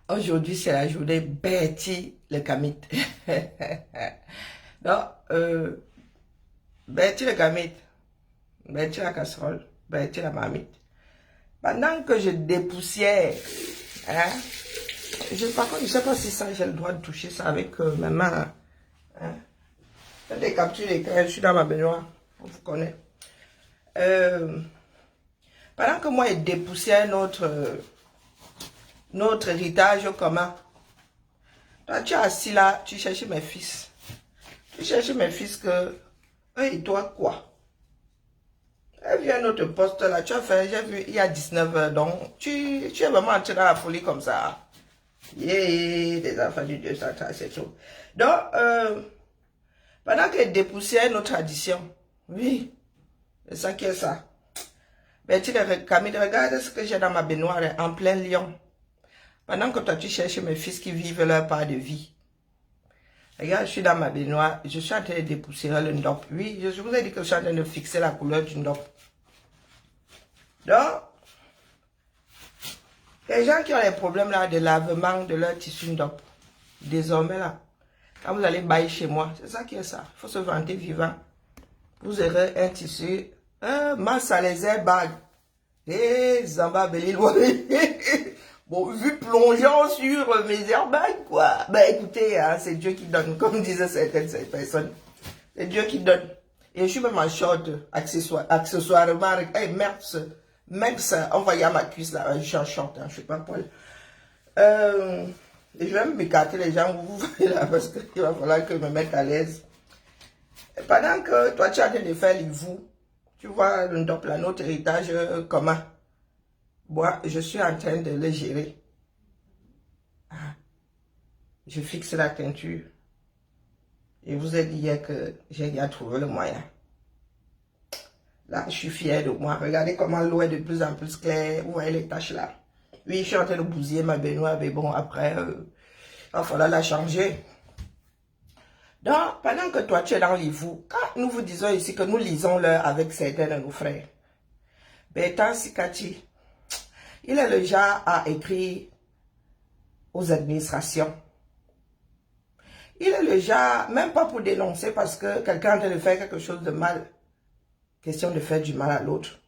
Aujourd'hui, c'est la journée Betty le Kamit. Donc, Betty le Kamit, Betty la casserole, Betty la marmite. Pendant que je dépoussière, hein, par contre, je ne sais pas si ça, j'ai le droit de toucher ça avec ma main. Hein. Faites des captures d'écran, je suis dans ma baignoire, on vous connaît. Pendant que moi, je dépoussière notre héritage commun. Toi, tu es assis là, tu cherches mes fils. Tu cherches mes fils que, eux, et toi, quoi? Elle vient à notre poste là, tu as fait, j'ai vu, il y a 19 heures, donc tu es vraiment entré dans la folie comme ça. Yeah, des enfants du Dieu, ça, c'est tout. Donc, pendant qu'elle dépoussière nos traditions, oui, c'est ça qui est ça. Mais tu Camille, regarde ce que j'ai dans ma baignoire en plein Lyon. Pendant que toi, tu cherches mes fils qui vivent leur part de vie. Regarde, je suis dans ma baignoire, je suis en train de dépoussiérer le ndop. Oui, je vous ai dit que je suis en train de fixer la couleur du ndop. Donc, les gens qui ont les problèmes là de lavement de leur tissu ndop, désormais là, quand vous allez bailler chez moi, c'est ça qui est ça. Il faut se vanter vivant. Vous aurez un tissu, masse à les airbags. Et Zamba Belil, bon, vu plongeant sur mes airbags, quoi. Ben écoutez, hein, c'est Dieu qui donne, comme disaient certaines personnes. C'est Dieu qui donne. Et je suis même en short, accessoirement. Hey, même ça, on va y avoir ma cuisse là, je suis en short, hein, je sais pas poil. Et je vais m'écarter les gens, vous voyez là, parce qu'il va falloir que je me mette à l'aise. Pendant que toi, tu as en train de faire les vous, tu vois, donc là, notre héritage commun. Moi, je suis en train de le gérer. Ah, je fixe la teinture. Je vous ai dit hier que j'ai bien trouvé le moyen. Là, je suis fière de moi. Regardez comment l'eau est de plus en plus claire. Vous voyez les taches là. Oui, je suis en train de bousiller ma baignoire, mais bon, après, il va falloir la changer. Donc, pendant que toi, tu es dans les vous, quand nous vous disons ici que nous lisons l'heure avec certains de nos frères, Bertrand Sikati, il est le genre à écrire aux administrations. Il est le genre, même pas pour dénoncer parce que quelqu'un est en train de faire quelque chose de mal. Question de faire du mal à l'autre.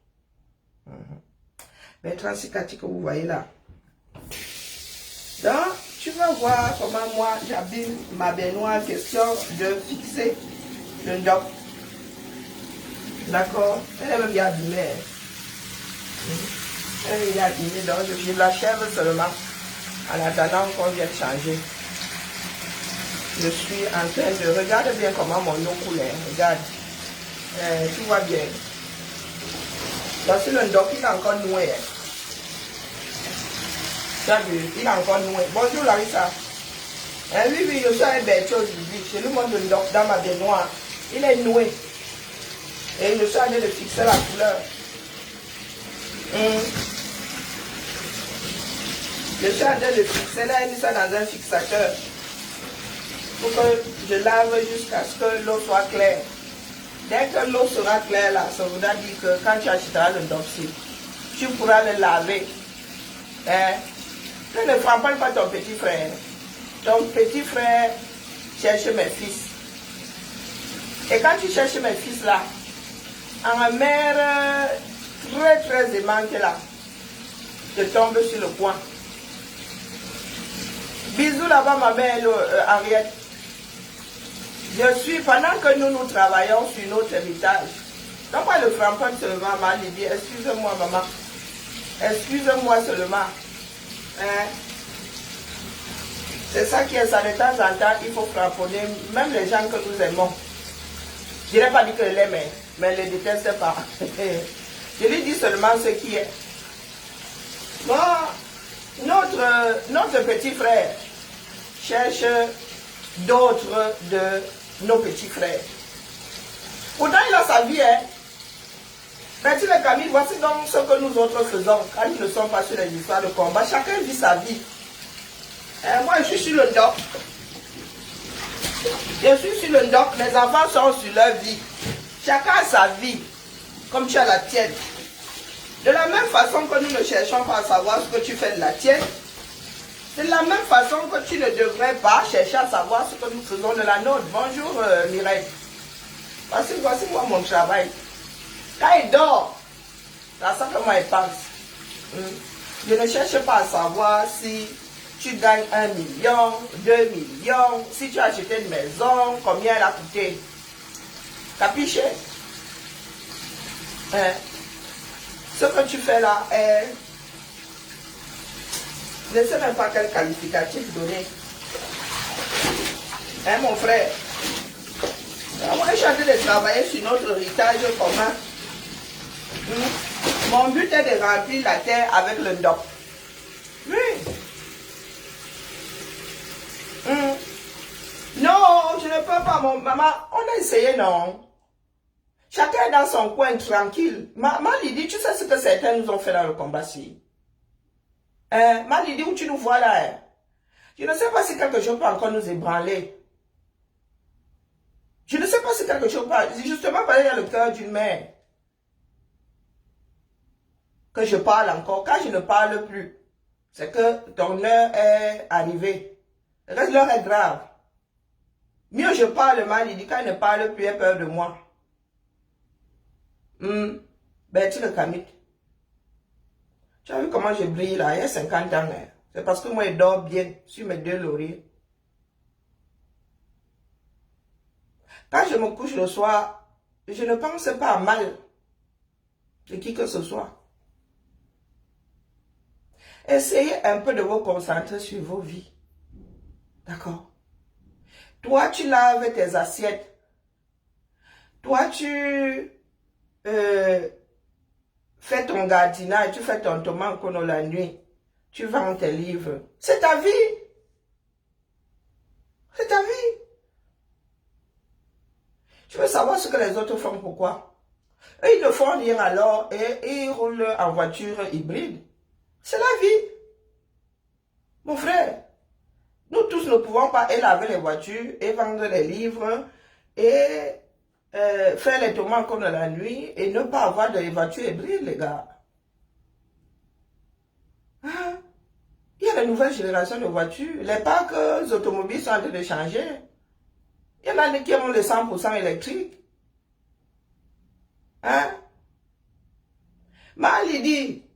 Bertrand Sikati que vous voyez là. Donc, tu vas voir comment moi j'abîme ma baignoire, question de fixer le ndop. D'accord? Elle est même bien abîmée. Elle est bien abîmée, donc je l'achève seulement en attendant qu'on vienne changer. Je suis en train de... Regarde bien comment mon eau coule. Regarde. Tu vois bien. Dans le ndop, il est encore noué. Tu as vu? Il est encore noué. Bonjour Larissa. Oui, oui, je suis un bête aujourd'hui. Je lui montre le ndop dans ma baignoire. Il est noué. Et je suis en train de fixer la couleur. Je suis en train de fixer. Là, il mis ça dans un fixateur. Pour que je lave jusqu'à ce que l'eau soit claire. Dès que l'eau sera claire là, ça voudra dire que quand tu achèteras le ndopsi, tu pourras le laver. Tu ne frappes pas ton petit frère. Ton petit frère cherche mes fils. Et quand tu cherches mes fils là, en mère très très aimante là, je tombe sur le coin. Bisous là-bas ma mère Henriette. Je suis, pendant que nous travaillons sur notre héritage, donc pas le frappant seulement, ma Lydie, excuse-moi maman, excuse-moi seulement. Hein? C'est ça qui est ça, de temps en temps, il faut frapponner, même les gens que nous aimons. Je n'ai pas dit que je l'aime, mais je ne les déteste pas. Je lui dis seulement ce qui est. Bon, notre petit frère cherche d'autres de nos petits frères. Pourtant, il a sa vie, hein. Petit le Camille, voici donc ce que nous autres faisons quand ils ne sont pas sur les histoires de combat. Chacun vit sa vie. Moi, je suis sur le ndop. Je suis sur le ndop. Mes enfants sont sur leur vie. Chacun a sa vie, comme tu as la tienne. De la même façon que nous ne cherchons pas à savoir ce que tu fais de la tienne, c'est de la même façon que tu ne devrais pas chercher à savoir ce que nous faisons de la nôtre. Bonjour Mireille. Voici moi mon travail. Quand il dort, c'est à ça que moi il pense. Je ne cherche pas à savoir si tu gagnes 1 million, 2 millions, si tu as acheté une maison, combien elle a coûté. Capiche? Ce que tu fais là est... Je ne sais même pas quel qualificatif donner. Hein, mon frère? Moi, je suis en train de travailler sur notre héritage commun. Mon but est de remplir la terre avec le DOP. Oui. Non, je ne peux pas, mon maman. On a essayé, non. Chacun est dans son coin, tranquille. Maman, Lydie, tu sais ce que certains nous ont fait dans le combat-ci. Lydie, où tu nous vois là? Hein? Je ne sais pas si quelque chose peut encore nous ébranler. Je ne sais pas si quelque chose peut... Justement, parce qu'il y a le cœur d'une mère. Que je parle encore. Quand je ne parle plus, c'est que ton heure est arrivée. L'heure est grave. Mieux je parle mal, il dit quand il ne parle plus, il a peur de moi. Ben tu le camite. Tu as vu comment je brille là, il y a 50 ans. Hein? C'est parce que moi je dors bien sur mes 2 lauriers. Quand je me couche le soir, je ne pense pas à mal de qui que ce soit. Essayez un peu de vous concentrer sur vos vies. D'accord? Toi, tu laves tes assiettes. Toi, tu fais ton gardinage, tu fais ton tomaco la nuit. Tu vends tes livres. C'est ta vie. C'est ta vie. Tu veux savoir ce que les autres font, pourquoi? Eux, ils ne font rien alors et ils roulent en voiture hybride. C'est la vie. Mon frère. Nous tous ne pouvons pas laver les voitures et vendre les livres et faire les tomates comme la nuit et ne pas avoir de voitures hybrides, les gars. Hein? Il y a de nouvelles générations de voitures. Les parcs automobiles sont en train de changer. Il y en a qui ont le 100% électrique. Hein? Lydie,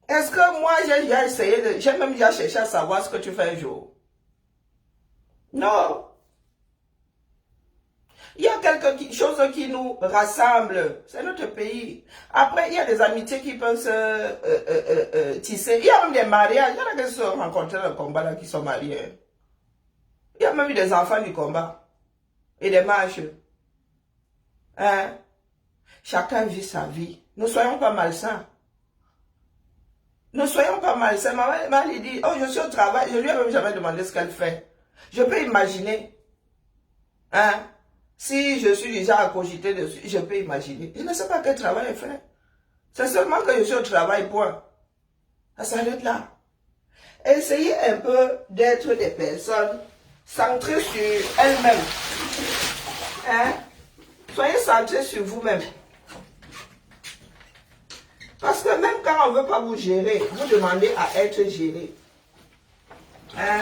est-ce que moi j'ai déjà essayé, j'ai même déjà cherché à savoir ce que tu fais un jour? Non. Il y a quelque chose qui nous rassemble. C'est notre pays. Après, il y a des amitiés qui peuvent se tisser. Il y a même des mariages. Il y en a qui se sont rencontrés dans le combat là, qui sont mariés. Il y a même eu des enfants du combat. Et des marches. Hein? Chacun vit sa vie. Ne soyons pas malsains. Ne soyons pas malsains. Maman lui dit, oh, je suis au travail. Je lui ai même jamais demandé ce qu'elle fait. Je peux imaginer. Hein? Si je suis déjà à cogiter dessus, je peux imaginer. Je ne sais pas quel travail elle fait. C'est seulement que je suis au travail, point. Ça s'arrête là. Essayez un peu d'être des personnes centrées sur elles-mêmes. Hein? Soyez centrés sur vous-même. Parce que même quand on ne veut pas vous gérer, vous demandez à être géré. Hein?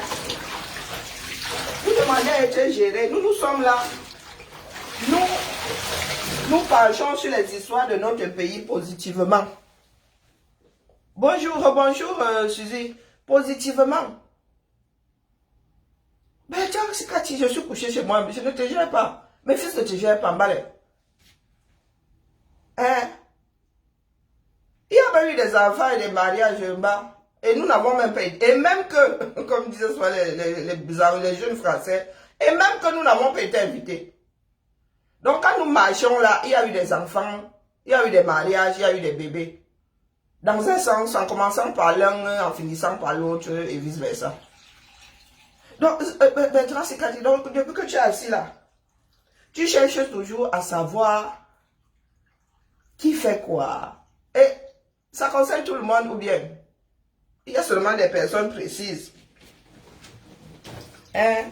Vous demandez à être géré. Nous sommes là. Nous parlons sur les histoires de notre pays positivement. Bonjour, Suzy. Positivement. Ben tiens, c'est Cathy, je suis couché chez moi, mais je ne te gère pas. Mes fils ne te gèrent pas, balai. Hein? Il y a même eu des enfants et des mariages en bas. Et nous n'avons même pas été. Et même que, comme disaient soit les jeunes Français, et même que nous n'avons pas été invités. Donc quand nous marchions là, il y a eu des enfants, il y a eu des mariages, il y a eu des bébés. Dans un sens, en commençant par l'un, en finissant par l'autre, et vice-versa. Donc, Bertrand, c'est Cathy, donc depuis que tu es assis là, tu cherches toujours à savoir qui fait quoi. Et ça concerne tout le monde ou bien il y a seulement des personnes précises. Hein?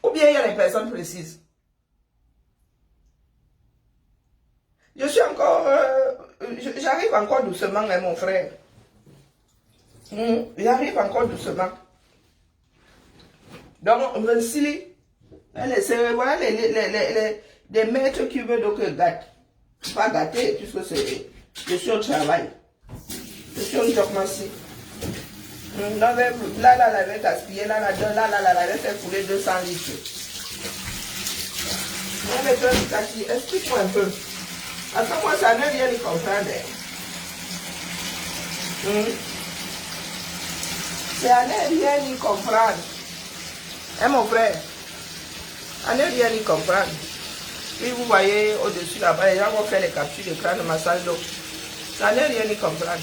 Ou bien il y a des personnes précises. Je suis encore... j'arrive encore doucement, hein, mon frère. J'arrive encore doucement. Donc, voilà des maîtres qui veulent donc gâter. Pas gâter, puisque c'est je suis au travail. Je suis au documentation. Là, elle avait gaspillé, là, elle avait fait couler 200 litres. Mais toi, Cathy, explique-moi un peu. Parce que moi, ça ne vient de comprendre. C'est à ne rien y comprendre. Hein, mon frère? À ne rien y comprendre. Puis vous voyez au-dessus là-bas, les gens vont faire les captures d'écran de ma salle d'eau. Ça n'est rien y comprendre.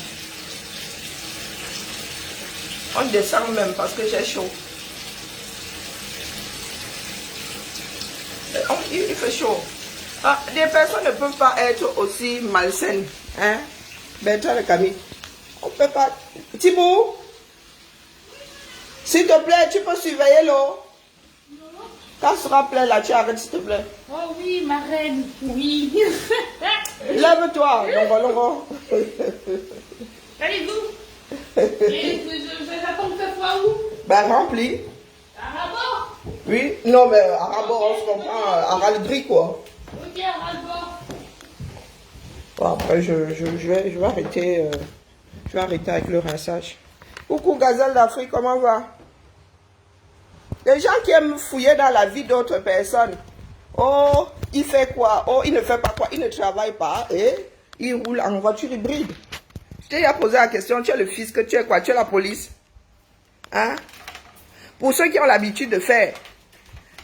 On descend même parce que j'ai chaud. Il fait chaud. Ah, des personnes ne peuvent pas être aussi malsaines. Hein? Bertrand et Camille. On ne peut pas. Thibaut, s'il te plaît, tu peux surveiller l'eau. Quand ce sera plein là, tu arrêtes s'il te plaît. Oh oui, ma reine, oui. Lève-toi, Longo. Allez-vous. J'attends que ça soit où? Ben rempli. À rabord. Oui, non mais à rabord, on se comprend, à ras-le-gris quoi. Ok, à rabord. Bon, après, je vais arrêter, je vais arrêter avec le rinçage. Coucou Gazelle d'Afrique, comment va? Les gens qui aiment fouiller dans la vie d'autres personnes. Oh, il fait quoi? Oh, il ne fait pas quoi? Il ne travaille pas. Et il roule en voiture hybride. Je t'ai déjà posé la question, tu es le fisc, tu es quoi? Tu es la police? Hein? Pour ceux qui ont l'habitude de faire,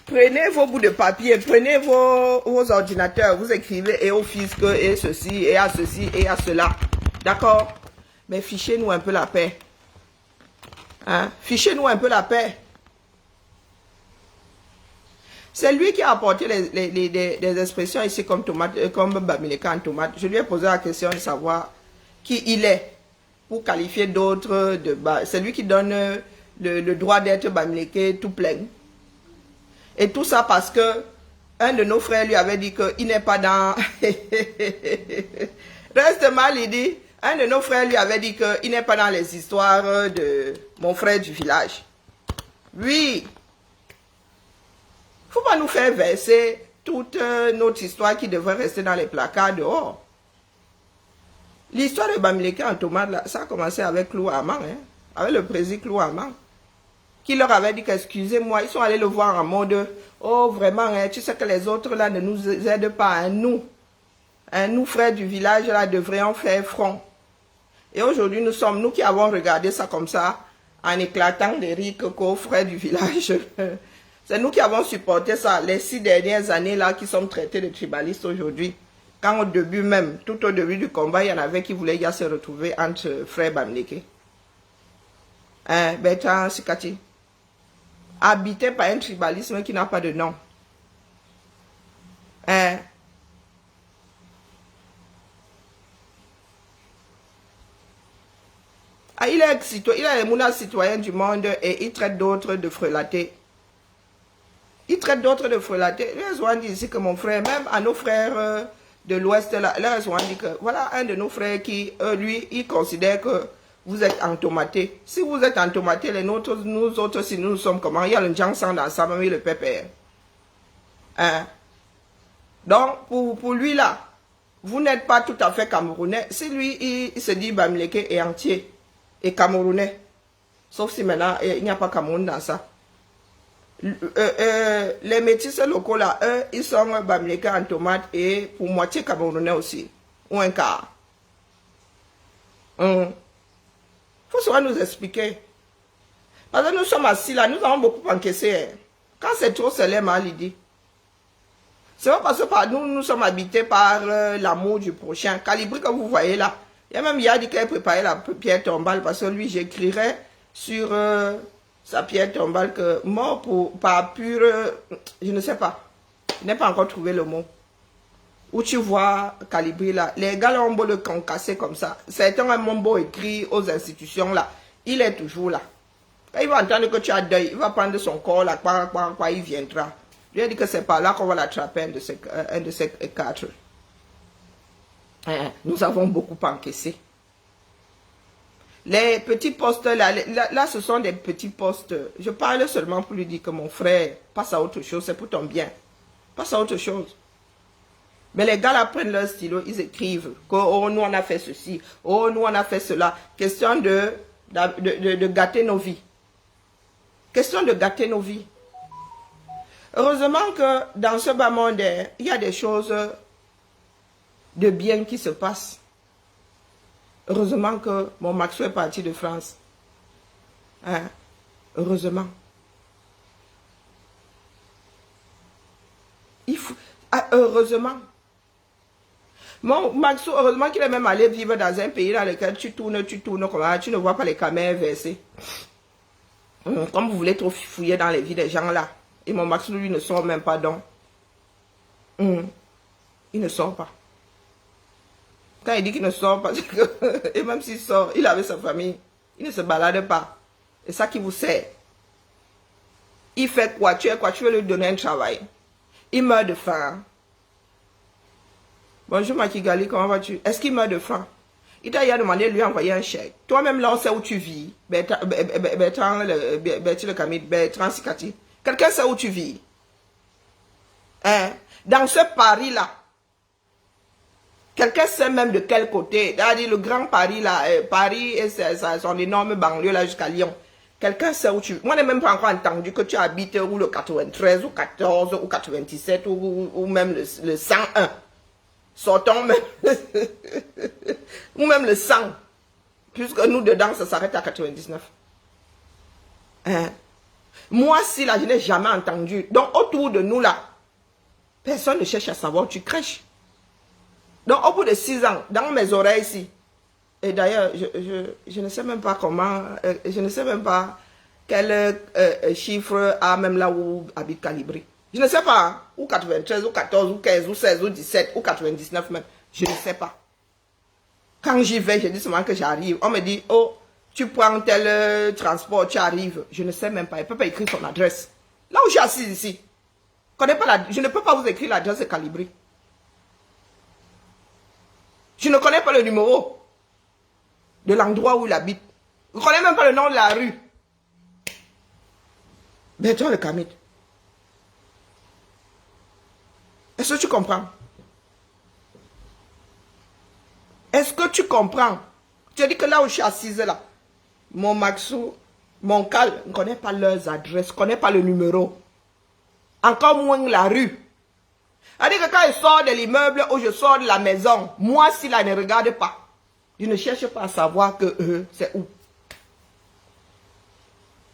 prenez vos bouts de papier, prenez vos ordinateurs, vous écrivez et au fisc, et ceci, et à ceci, et à cela. D'accord? Mais fichez-nous un peu la paix. Hein? Fichez-nous un peu la paix. C'est lui qui a apporté des expressions ici comme tomate, comme Bamileke en tomate. Je lui ai posé la question de savoir qui il est pour qualifier d'autres de bas. C'est lui qui donne le droit d'être Bamileke tout plein. Et tout ça parce que un de nos frères lui avait dit qu'il n'est pas dans... Reste mal, il dit. Un de nos frères lui avait dit qu'il n'est pas dans les histoires de mon frère du village. Oui. Faut pas nous faire verser toute notre histoire qui devrait rester dans les placards dehors. L'histoire de Bamileke en tomate, là, ça a commencé avec Clou Amand, hein, avec le président Clou Amand, qui leur avait dit qu'excusez-moi, ils sont allés le voir en mode, oh vraiment, hein, tu sais que les autres là ne nous aident pas, hein, nous frères du village là devrions faire front. Et aujourd'hui, nous sommes nous qui avons regardé ça comme ça, en éclatant des rires qu'aux frères du village. C'est nous qui avons supporté ça les 6 dernières années là qui sommes traités de tribalistes aujourd'hui. Quand au début même, tout au début du combat, il y en avait qui voulaient se retrouver entre frères Bamileke. Hein, Bertrand Sikati. Habité par un tribalisme qui n'a pas de nom. Hein. Ah, il est le mouna citoyen du monde et il traite d'autres de frelatés. Il traite d'autres de frelatés. Les gens disent ici que mon frère, même à nos frères de l'Ouest, les gens disent que voilà un de nos frères qui, lui, il considère que vous êtes entomatés. Si vous êtes entomatés, les nôtres, nous autres, si nous sommes comment? Il y a le Djansan dans ça, même le pépère. Hein? Donc, pour lui là, vous n'êtes pas tout à fait camerounais. Si lui, il se dit Bamileke est entier et camerounais. Sauf si maintenant, il n'y a pas Cameroun dans ça. Les métis locaux là, eux, ils sont Bamileke en tomate et pour moitié camerounais aussi. Ou un quart. Faut souvent nous expliquer. Parce que nous sommes assis là, nous avons beaucoup encaissé. Quand c'est trop, c'est les mal, il dit. C'est pas parce que par nous sommes habités par l'amour du prochain. Calibri que vous voyez là. Il y a même Yadi qui a préparé la pierre tombale parce que lui, j'écrirais sur sa pierre tombale que mort par pur, je ne sais pas. Je n'ai pas encore trouvé le mot. Où tu vois Calibri là, les gars là ont beau le concasser comme ça. Certains ont beau écrit aux institutions là, il est toujours là. Quand il va entendre que tu as deuil, il va prendre son corps là, quoi, il viendra. Je lui ai dit que c'est pas là qu'on va l'attraper, un de ces 4. Nous avons beaucoup encaissé. Les petits postes, là, ce sont des petits postes. Je parle seulement pour lui dire que mon frère passe à autre chose, c'est pour ton bien. Passe à autre chose. Mais les gars là prennent leur stylo, ils écrivent que oh, nous on a fait ceci, oh nous on a fait cela. Question de gâter nos vies. Question de gâter nos vies. Heureusement que dans ce bas monde, il y a des choses de bien qui se passent. Heureusement que mon Maxo est parti de France. Hein? Heureusement. Il faut, heureusement. Mon Maxo, heureusement qu'il est même allé vivre dans un pays dans lequel tu tournes, comme ça, tu ne vois pas les caméras versées. Comme vous voulez trop fouiller dans les vies des gens là. Et mon Maxo, lui, ne sort même pas donc. Il ne sort pas. Quand il dit qu'il ne sort pas, et même s'il sort, il est avec sa famille. Il ne se balade pas. C'est ça qui vous sert. Il fait quoi? Tu es quoi? Tu veux lui donner un travail. Il meurt de faim. Bonjour Makigali, comment vas-tu? Est-ce qu'il meurt de faim? Il t'a demandé de lui envoyer un chèque. Toi-même là, on sait où tu vis. Bertrand Sikati. Quelqu'un sait où tu vis. Hein? Dans ce Paris-là. Quelqu'un sait même de quel côté. C'est-à-dire le grand Paris là. Paris et son énorme banlieue là jusqu'à Lyon. Quelqu'un sait où tu vis. Moi, je n'ai même pas encore entendu que tu habites ou le 93 ou 14 ou 97 ou même le 101. Sortons même. Ou même le 100. Puisque nous dedans, ça s'arrête à 99. Hein? Moi, si là, je n'ai jamais entendu. Donc, autour de nous là, personne ne cherche à savoir où tu crèches. Donc, au bout de 6 ans, dans mes oreilles ici, et d'ailleurs, je ne sais même pas comment, je ne sais même pas quel chiffre a même là où habite Calibri. Je ne sais pas, hein, ou 93, ou 14, ou 15, ou 16, ou 17, ou 99 même. Je ne sais pas. Quand j'y vais, je dis seulement que j'arrive. On me dit, oh, tu prends tel transport, tu arrives. Je ne sais même pas. Il ne peut pas écrire son adresse. Là où je suis assise ici, je ne peux pas vous écrire l'adresse de Calibri. Je ne connais pas le numéro de l'endroit où il habite. Je ne connais même pas le nom de la rue. Bertrand le Camit. Est-ce que tu comprends? Est-ce que tu comprends? Tu dis que là où je suis assise là, mon Maxou, mon Cal, ne connaît pas leurs adresses, ne connaît pas le numéro. Encore moins la rue. C'est-à-dire que quand je sors de l'immeuble ou je sors de la maison, moi, si là, ne regarde pas, je ne cherche pas à savoir que c'est où.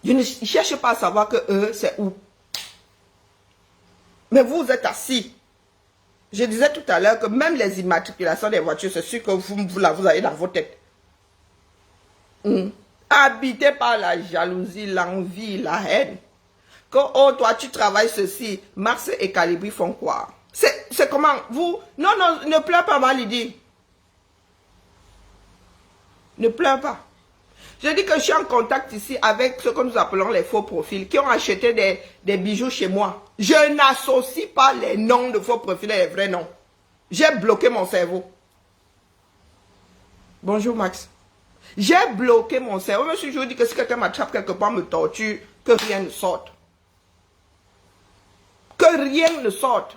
Je ne cherche pas à savoir que c'est où. Mais vous êtes assis. Je disais tout à l'heure que même les immatriculations des voitures, c'est sûr que vous avez dans vos têtes. Habité par la jalousie, l'envie, la haine. Que, oh, toi, tu travailles ceci. Mars et Calibri font quoi? C'est comment? Vous... Non, non, ne pleure pas, Malidi. Ne pleure pas. Je dis que je suis en contact ici avec ce que nous appelons les faux profils qui ont acheté des bijoux chez moi. Je n'associe pas les noms de faux profils et les vrais noms. J'ai bloqué mon cerveau. Bonjour Max. J'ai bloqué mon cerveau. Je me suis toujours dit que si quelqu'un m'attrape quelque part, me torture, que rien ne sorte. Que rien ne sorte.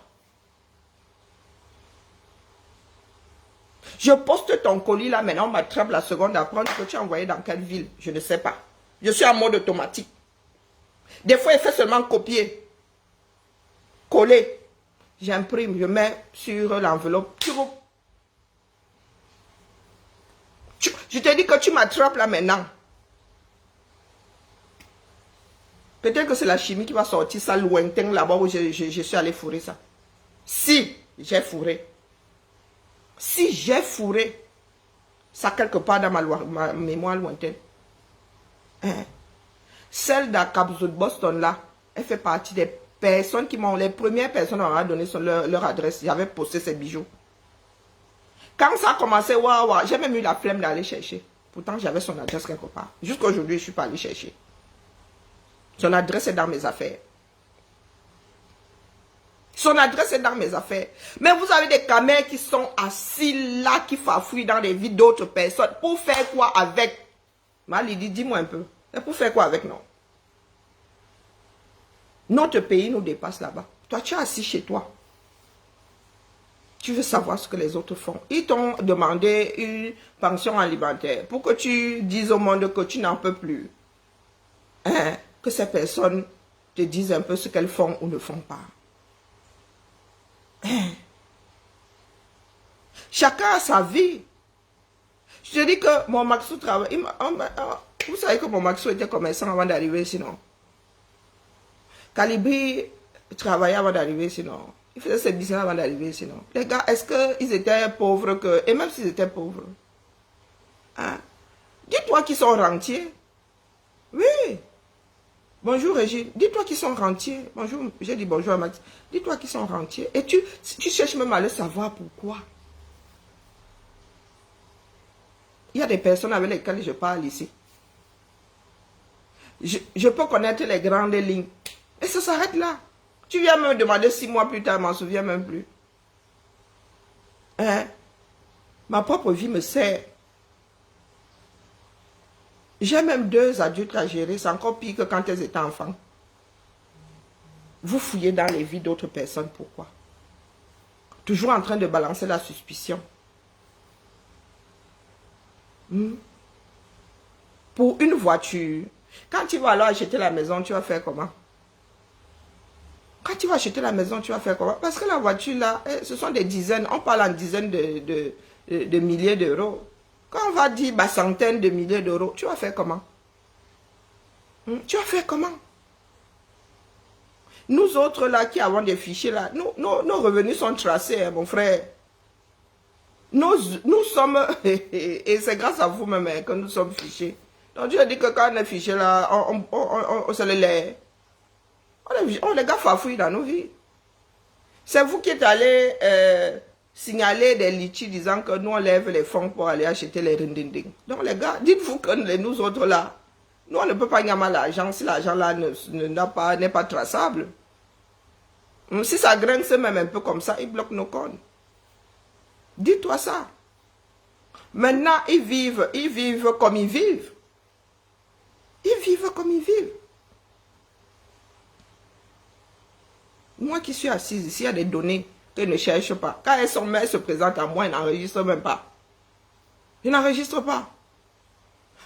Je poste ton colis là, maintenant on m'attrape la seconde après que tu as envoyé dans quelle ville. Je ne sais pas. Je suis en mode automatique. Des fois, il fait seulement copier. Coller. J'imprime, je mets sur l'enveloppe. Je te dis que tu m'attrapes là maintenant. Peut-être que c'est la chimie qui va sortir ça lointain là-bas où je suis allé fourrer ça. Si j'ai fourré. Si j'ai fourré ça quelque part dans ma mémoire lointaine. Celle d'Acapzo de Boston là, elle fait partie des personnes qui m'ont, les premières personnes à m'avoir donné leur adresse. J'avais posté ces bijoux. Quand ça a commencé, waouh, j'ai même eu la flemme d'aller chercher. Pourtant, j'avais son adresse quelque part. Jusqu'à aujourd'hui, je ne suis pas allé chercher. Son adresse est dans mes affaires. Son adresse est dans mes affaires. Mais vous avez des camers qui sont assis là, qui farfouillent dans les vies d'autres personnes. Pour faire quoi avec? Mali dit, dis-moi un peu. Et pour faire quoi avec nous? Notre pays nous dépasse là-bas. Toi, tu es assis chez toi. Tu veux savoir ce que les autres font. Ils t'ont demandé une pension alimentaire pour que tu dises au monde que tu n'en peux plus. Hein? Que ces personnes te disent un peu ce qu'elles font ou ne font pas. Hein? Chacun a sa vie. Je te dis que mon Maxou travaille. Vous savez que mon Maxou était commerçant avant d'arriver ici, non? Calibri travaillait avant d'arriver ici, non? Il faisait ses business avant d'arriver ici, non? Les gars, est-ce qu'ils étaient pauvres que... Et même s'ils étaient pauvres, hein? Dis-toi qu'ils sont rentiers. Oui. Bonjour Régine. Dis-toi qu'ils sont rentiers. Bonjour, j'ai dit bonjour à Max. Dis-toi qu'ils sont rentiers. Et tu cherches même à le savoir pourquoi. Il y a des personnes avec lesquelles je parle ici. Je peux connaître les grandes lignes. Et ça s'arrête là. Tu viens me demander 6 mois plus tard, je ne m'en souviens même plus. Hein? Ma propre vie me sert. J'ai même 2 adultes à gérer. C'est encore pire que quand elles étaient enfants. Vous fouillez dans les vies d'autres personnes. Pourquoi? Toujours en train de balancer la suspicion. Pour une voiture, quand tu vas alors acheter la maison, tu vas faire comment? Quand tu vas acheter la maison, tu vas faire comment? Parce que la voiture là, ce sont des dizaines, on parle en dizaines de milliers d'euros. Quand on va dire centaines de milliers d'euros, tu vas faire comment? Tu vas faire comment? Nous autres là qui avons des fichiers là, nos revenus sont tracés, hein, mon frère. Nous sommes, et c'est grâce à vous-même que nous sommes fichés. Donc Dieu dit que quand on est fiché là, on se les lève. Les gars fafouillent dans nos vies. C'est vous qui êtes allé signaler des litiges disant que nous on lève les fonds pour aller acheter les rindinding. Donc les gars, dites-vous que nous autres là, nous on ne peut pas gagner l'argent si l'argent là n'est pas traçable. Si ça grince même un peu comme ça, ils bloquent nos comptes. Dis-toi ça. Maintenant, ils vivent comme ils vivent. Ils vivent comme ils vivent. Moi qui suis assise ici, il y a des données qu'elles ne cherchent pas. Quand elles se présentent à moi, elles n'enregistrent même pas. Ils n'enregistrent pas.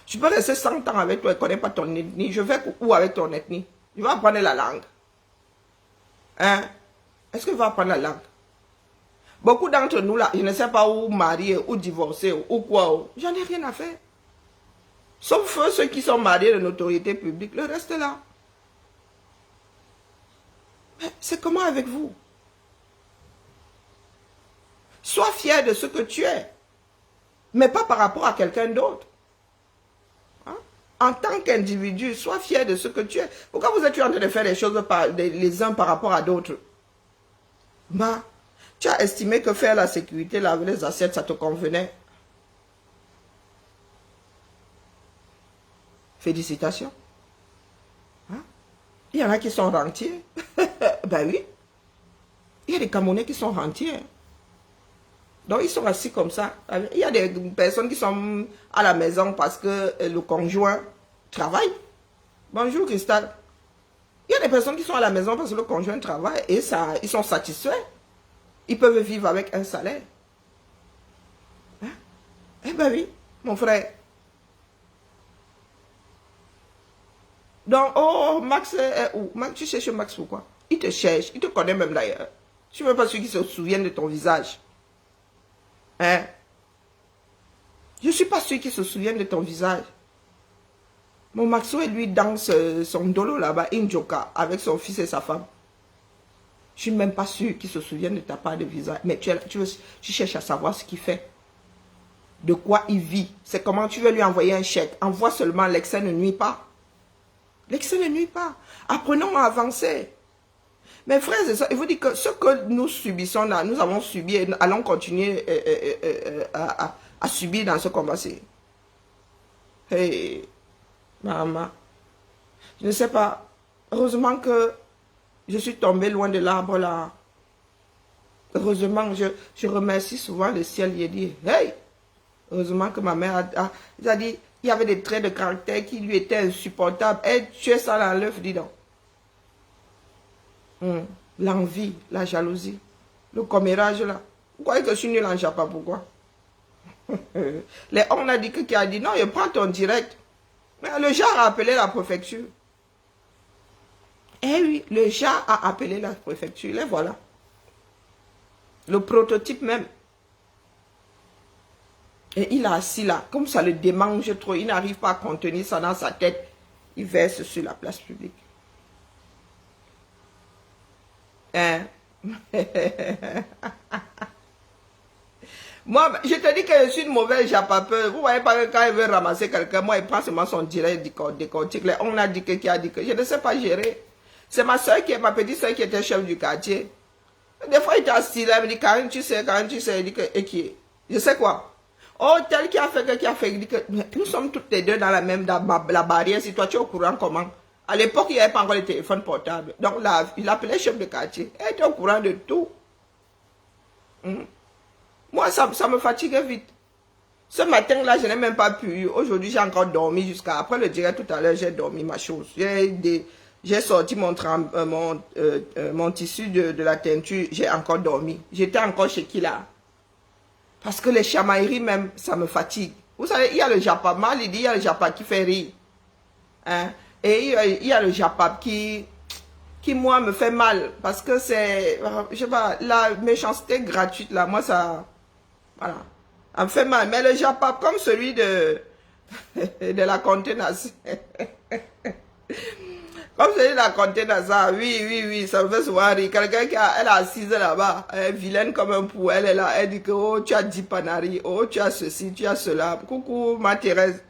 Je peux rester 100 ans avec toi et ne connais pas ton ethnie. Je vais où avec ton ethnie? Je vais apprendre la langue. Hein? Est-ce que je vais apprendre la langue? Beaucoup d'entre nous là, je ne sais pas où marier, ou divorcer, ou quoi. J'en ai rien à faire. Sauf ceux qui sont mariés de notoriété publique, le reste là. C'est comment avec vous? Sois fier de ce que tu es, mais pas par rapport à quelqu'un d'autre. Hein? En tant qu'individu, sois fier de ce que tu es. Pourquoi vous êtes en train de faire les choses les uns par rapport à d'autres? Bah, tu as estimé que faire la sécurité, laver les assiettes, ça te convenait. Félicitations. Hein? Il y en a qui sont rentiers. Ben oui. Il y a des Camerounais qui sont rentiers. Donc ils sont assis comme ça. Il y a des personnes qui sont à la maison parce que le conjoint travaille. Bonjour Cristal. Il y a des personnes qui sont à la maison parce que le conjoint travaille et ça, ils sont satisfaits. Ils peuvent vivre avec un salaire. Hein? Eh ben oui, mon frère. Donc, oh, Max est où? Max, tu cherches Max pourquoi? Il te cherche, il te connaît même d'ailleurs. Je ne suis même pas sûr qu'il se souvienne de ton visage. Hein? Je ne suis pas sûr qu'il se souvienne de ton visage. Mon Maxo et lui danse son dolo là-bas, Injoka, avec son fils et sa femme. Je ne suis même pas sûr qu'il se souvienne de ta part de visage. Mais tu cherches à savoir ce qu'il fait. De quoi il vit. C'est comment tu veux lui envoyer un chèque. Envoie seulement, l'excès ne nuit pas. L'excès ne nuit pas. Apprenons à avancer. Mes frères et sœurs, il vous dit que ce que nous subissons là, nous avons subi et nous allons continuer à subir dans ce combat-ci. Hey, maman. Je ne sais pas. Heureusement que je suis tombée loin de l'arbre là. Heureusement, je remercie souvent le ciel. Il dit, hey, heureusement que ma mère a dit, Il y avait des traits de caractère qui lui étaient insupportables. Et tu es ça dans l'œuf, dis donc. L'envie, la jalousie, le commérage là. Vous croyez que je suis nul en japa, pourquoi? On a dit qui a dit non, je prends ton direct. Mais le genre a appelé la préfecture. Eh oui, le genre a appelé la préfecture. Et voilà. Le prototype même. Et il est assis là. Comme ça le démange trop. Il n'arrive pas à contenir ça dans sa tête. Il verse sur la place publique. Hein? Moi, je te dis que je suis une mauvaise japapeuse. Vous voyez pas que quand il veut ramasser quelqu'un, moi, il prend seulement son direct décortique. On a dit que qui a dit que je ne sais pas gérer. C'est ma soeur ma petite soeur qui était chef du quartier. Des fois, il était assis là, il me dit, Karine, tu sais, il dit que, et qui est? Je sais quoi? Oh, tel qui a fait, il dit que, nous sommes toutes les deux dans la même, la barrière, si toi tu es au courant, comment? À l'époque, il n'y avait pas encore les téléphones portables. Donc là, il appelait chef de quartier. Il était au courant de tout. Moi, ça me fatigue vite. Ce matin-là, je n'ai même pas pu. Aujourd'hui, j'ai encore dormi jusqu'à... Après le direct tout à l'heure, j'ai dormi ma chose. J'ai sorti mon tissu de la teinture. J'ai encore dormi. J'étais encore chez qui là? Parce que les chamailleries même, ça me fatigue. Vous savez, il y a le japap. Mal, il dit, il y a le japap qui fait rire. Hein? Et il y a le japap qui moi, me fait mal. Parce que c'est... Je sais pas, la méchanceté gratuite là, moi, ça... Voilà. Ça me fait mal. Mais le japap, comme celui de la contenance. Comme celui de la contenance, oui, ça me fait souvent rire. Quelqu'un elle est assise là-bas, elle est vilaine comme un pou, elle est là, elle dit que, oh, tu as 10 panaris, oh, tu as ceci, tu as cela. Coucou, ma Thérèse.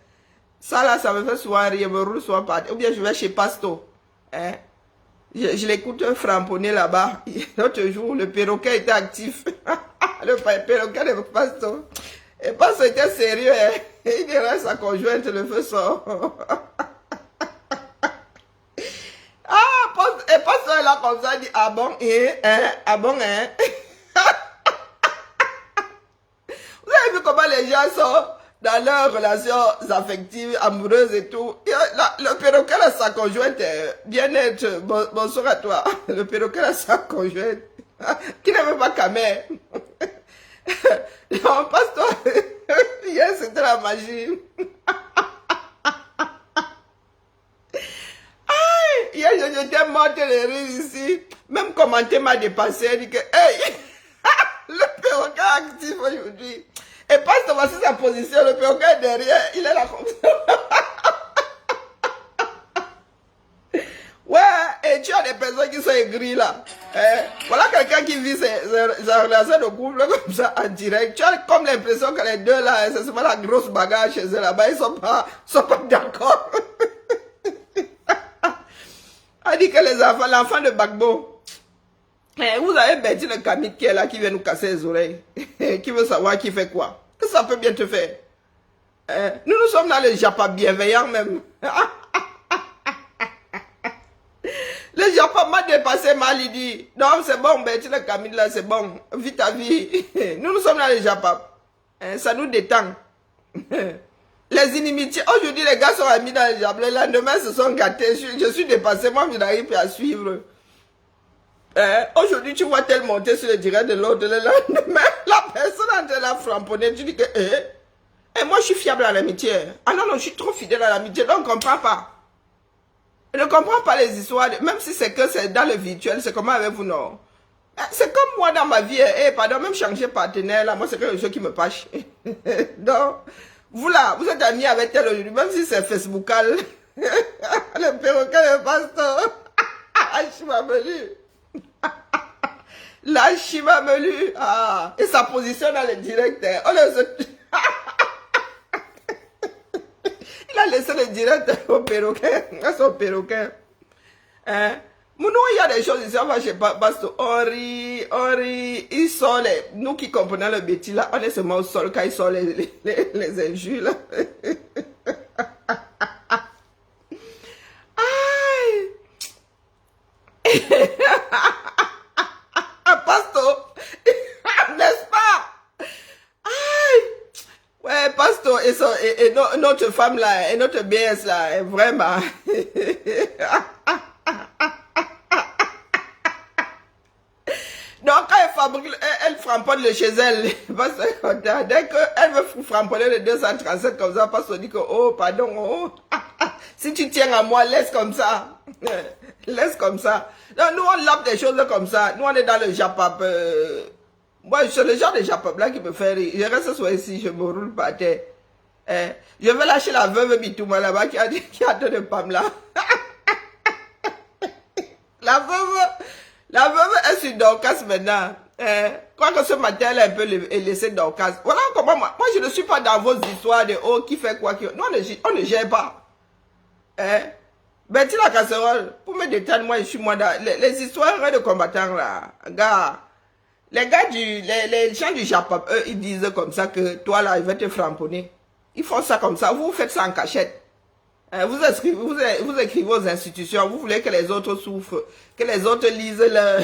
Ça là, ça me fait souvent rire, me roule souvent par terre. Ou bien je vais chez Pasto. Hein? Je l'écoute framponner là-bas. L'autre jour, le perroquet était actif. Le perroquet de Pasto. Et Pasto était sérieux. Hein? Il dirait sa conjointe, le feu sort. Et Pasto est là comme ça, il dit, ah bon, ah bon, hein. Vous avez vu comment les gens sont dans leurs relations affectives, amoureuses et tout. Le perroquet a sa conjointe, bien-être, bonsoir à toi. Le perroquet a sa conjointe, qui n'aime pas Kamé. Non, Pasteur, hier c'était la magie. Hier, j'étais morte de rire ici. Même commenter m'a dépassé. Elle dit que, hey, le perroquet est actif aujourd'hui. Et Pasteur, voici sa position. Le perroquet est derrière. Il est là comme ça. Ouais, et tu as des personnes qui sont aigries là. Voilà quelqu'un qui vit ses relations de couple comme ça en direct. Tu as comme l'impression que les deux là, c'est seulement la grosse bagarre chez eux là-bas. Ils sont pas d'accord. A dit que les enfants, l'enfant de Bagbo, vous avez Betty le Kamit qui est là, qui vient nous casser les oreilles, qui veut savoir qui fait quoi. Que ça peut bien te faire. Nous sommes dans le Japa bienveillant même. Le Japa m'a dépassé mal, il dit, non c'est bon Betty le Kamit là, c'est bon, vis ta vie. Nous sommes dans le Japa. Ça nous détend. Les inimitiés, aujourd'hui les gars sont amis dans les diables, le lendemain se sont gâtés, je suis dépassé, moi je n'arrive plus à suivre. Aujourd'hui tu vois tel monter sur le direct de l'autre, le lendemain la personne en train de la framponner, tu dis que, moi je suis fiable à l'amitié. Ah non, je suis trop fidèle à l'amitié, donc on ne comprend pas. Je ne comprends pas les histoires, même si c'est que c'est dans le virtuel, c'est comment avec vous, non? C'est comme moi dans ma vie, pardon, même changer partenaire, là, moi c'est quelque chose qui me fâche. Donc, vous là, vous êtes amis avec elle aujourd'hui, même si c'est Facebookal. Le perroquet de Pasteur. La chimamelu. La chimamelu. Ah. Et sa position dans le direct. Il a laissé le direct au perroquet. À son perroquet. Nous, il y a des choses ici, on va chez Pasteur. On rit. Il sort nous qui comprenons le bêtis là, on est seulement au sol quand il sort les injures là. Aïe. Pasteur, n'est-ce pas? Aïe. Ouais, Pasteur notre femme là, et notre BS là, est vraiment... Donc, quand elle fabrique, elle framponne le chez elle. Parce que dès qu'elle veut framponner le 237 comme ça, parce qu'on dit que, oh, pardon, oh, si tu tiens à moi, laisse comme ça. Laisse comme ça. Donc, nous, on lappe des choses comme ça. Nous, on est dans le Japap. Moi, je suis le genre de Japap là qui me fait rire. Je reste soit ici, je me roule par terre. Je vais lâcher la veuve Bitouma là-bas qui a deux de Pamela. La veuve est sur Dorcas maintenant. Quoique ce matin, elle a un peu laissé Dorcas. Voilà comment moi je ne suis pas dans vos histoires de oh, qui fait quoi. Nous, on ne gère pas. Betty la casserole, pour me détendre, moi, je suis moi dans les histoires de combattants là. Gars, les gars les gens du Japon, eux, ils disent comme ça que toi là, ils vont te framponner. Ils font ça comme ça. Vous faites ça en cachette. Vous écrivez aux institutions, vous voulez que les autres souffrent, que les autres lisent leur...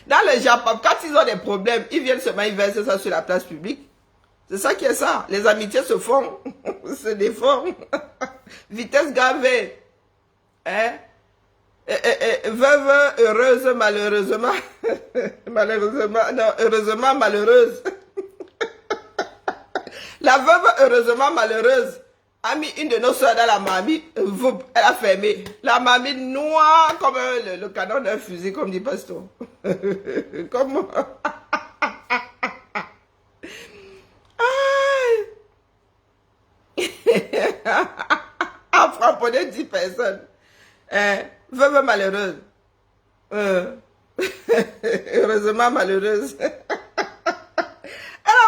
Dans le Japon, quand ils ont des problèmes, ils viennent seulement, ils versent ça sur la place publique. C'est ça qui est ça. Les amitiés se font, se déforment. Vitesse gravée. Veuve heureuse, malheureusement. Malheureusement, non, heureusement malheureuse. La veuve heureusement malheureuse a mis une de nos soeurs dans la marmite, elle a fermé. La marmite noire comme le canon d'un fusil, comme dit Pasteur. Comme... A frapponné 10 personnes. Veuve malheureuse. Heureusement malheureuse. Elle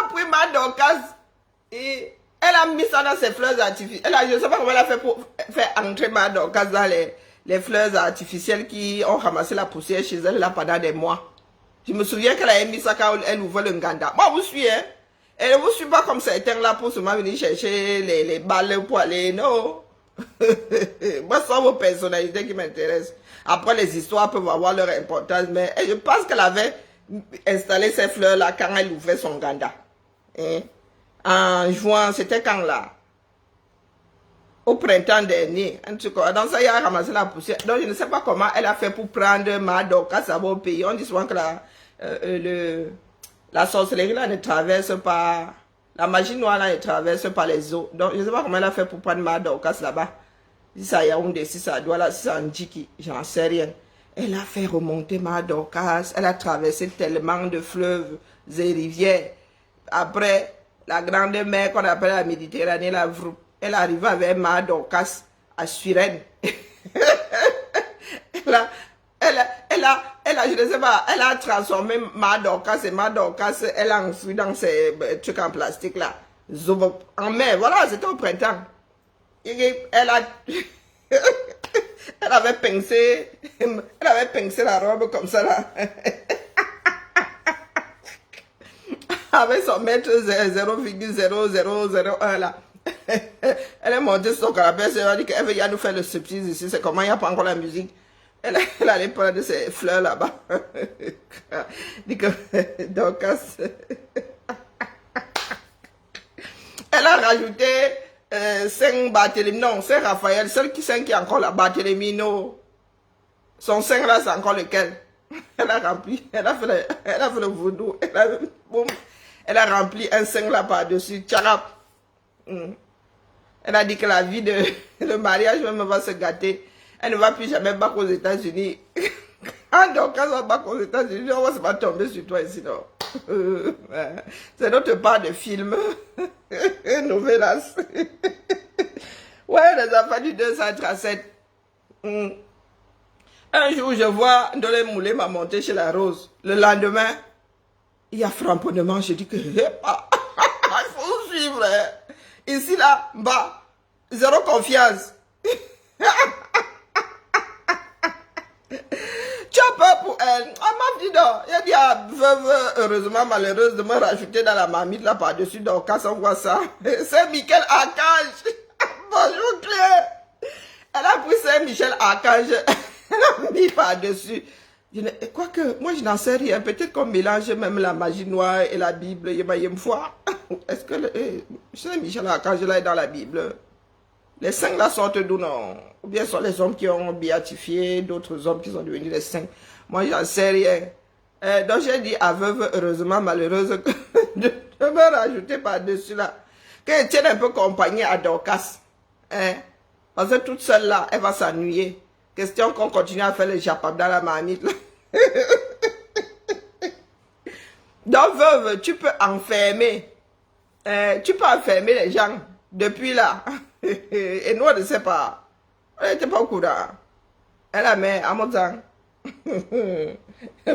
a pris ma Dorcas et elle a mis ça dans ses fleurs artificielles. Je ne sais pas comment elle a fait pour faire entrer ma Dorcas dans les fleurs artificielles qui ont ramassé la poussière chez elle là pendant des mois. Je me souviens qu'elle avait mis ça quand elle ouvrait le Nganda. Moi, vous suivez, hein? Elle ne vous suit pas comme certains là pour seulement venir chercher les balles pour aller. Non. Moi, ce sont vos personnalités qui m'intéressent. Après, les histoires peuvent avoir leur importance, mais je pense qu'elle avait installé ces fleurs là quand elle ouvrait son Nganda. Hein? En juin, c'était quand là? Au printemps dernier. En tout cas, dans ça, il a ramassé la poussière. Donc, je ne sais pas comment elle a fait pour prendre ma Dorcas à mon pays. On dit souvent que la sorcellerie là ne traverse pas, la magie noire là ne traverse pas les eaux. Donc, je ne sais pas comment elle a fait pour prendre ma Dorcas là-bas. Si ça Yaoundé, si ça Douala, si ça Ndjiki, j'en sais rien. Elle a fait remonter ma Dorcas. Elle a traversé tellement de fleuves et rivières. Après, la grande mer qu'on appelle la Méditerranée, elle arrive avec ma Dorcas à Suresnes. Je ne sais pas, elle a transformé ma Dorcas et ma Dorcas, elle a enfoui dans ces trucs en plastique là. En mer, voilà, c'était au printemps. Elle avait pincé la robe comme ça là. Avec son mètre 0,0001 là. Elle est montée sur son canapé, elle a dit qu'elle veut nous faire le surprise ici. C'est comment il n'y a pas encore la musique. Elle allait prendre ses fleurs là-bas. Dit que Dorcas. Elle a rajouté 5 Barthélemy, non, 5 Raphaël, celle qui 5 qui est encore là, Barthélemy, non. Son 5 là, c'est encore lequel? Elle a rempli, elle a fait le vaudou, elle a rempli un 5 là par-dessus, tcharap. Elle a dit que la vie de le mariage même va se gâter. Elle ne va plus jamais battre aux États-Unis. Donc, quand on va battre aux États-Unis, on va se pas tomber sur toi ici, non. C'est notre part de film. Novelas. Ouais, les enfants du 237. Un jour, je vois Ndolé Moulé m'a monté chez la Rose. Le lendemain, il y a framponnement. Je dis que il faut suivre. Ici, là, bas, zéro confiance. Tu as peur pour elle. Elle m'a dit non. Il a dit à veuve, heureusement malheureuse, de me rajouter dans la marmite là par-dessus. Donc, quand on voit ça, c'est Michel Archange. Bonjour Claire. Elle a pris Saint-Michel Archange. Elle a mis par-dessus. Quoique, moi je n'en sais rien. Peut-être qu'on mélange même la magie noire et la Bible. Il y a une fois. Est-ce que... Michel Archange est dans la Bible. Les saints là sortent d'où, non? Ou bien sont les hommes qui ont béatifié, d'autres hommes qui sont devenus les saints. Moi, j'en sais rien. Donc, j'ai dit à veuve, heureusement, malheureuse, de me rajouter par-dessus là. Qu'elle tienne un peu compagnie à Dorcas. Hein? Parce que toute seule là, elle va s'ennuyer. Question qu'on continue à faire le japap dans la marmite là. Donc, veuve, tu peux enfermer. Tu peux enfermer les gens depuis là. Et nous, on ne sait pas. On n'était pas au courant. Elle a mis à mon temps.